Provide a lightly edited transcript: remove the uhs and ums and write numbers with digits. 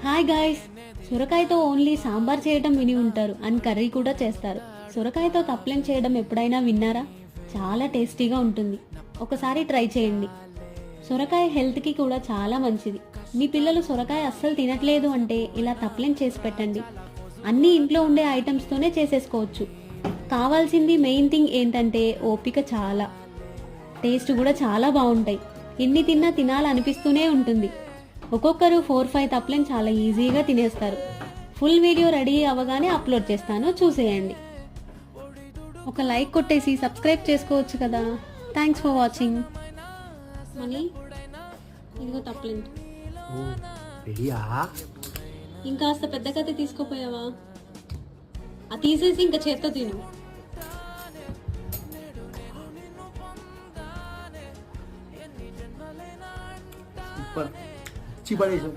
Hi guys, సొరకాయతో only sambar చేయడం విని ఉంటారు అండ్ కర్రీ కూడా చేస్తారు. సొరకాయతో తప్లెం చేయడం ఎప్పుడైనా విన్నారా? చాలా టేస్టీగా ఉంటుంది. ఒకసారి ట్రై చేయండి. సొరకాయ హెల్త్కి కూడా చాలా మంచిది. మీ పిల్లలు సొరకాయ అస్సలు తినట్లేదు అంటే ఇలా తప్లెం చేసి పెట్టండి. అన్నీ ఇంట్లో ఉండే ఐటమ్స్తోనే చేసేసుకోవచ్చు. కావాల్సింది మెయిన్ థింగ్ ఏంటంటే ఓపిక. చాలా టేస్ట్ కూడా చాలా బాగుంటాయి. ఎన్ని తిన్నా తినాలనిపిస్తూనే ఉంటుంది. ఒక్కొక్కరు 4-5 తప్లెం చాలా ఈజీగా తినేస్తారు. ఫుల్ వీడియో రెడీ అవ్వగానే అప్లోడ్ చేస్తాను, చూసేయండి. ఒక లైక్ కొట్టేసి సబ్స్క్రైబ్ చేసుకోవచ్చు కదా. Thanks for watching. మనీ ఇదిగో తప్లెం. ఇంకాస్త పెద్ద కత్తి తీసుకోపోయావా? అది తీసేసి ఇంకా చేత్తో తిను. చిపడేసాం.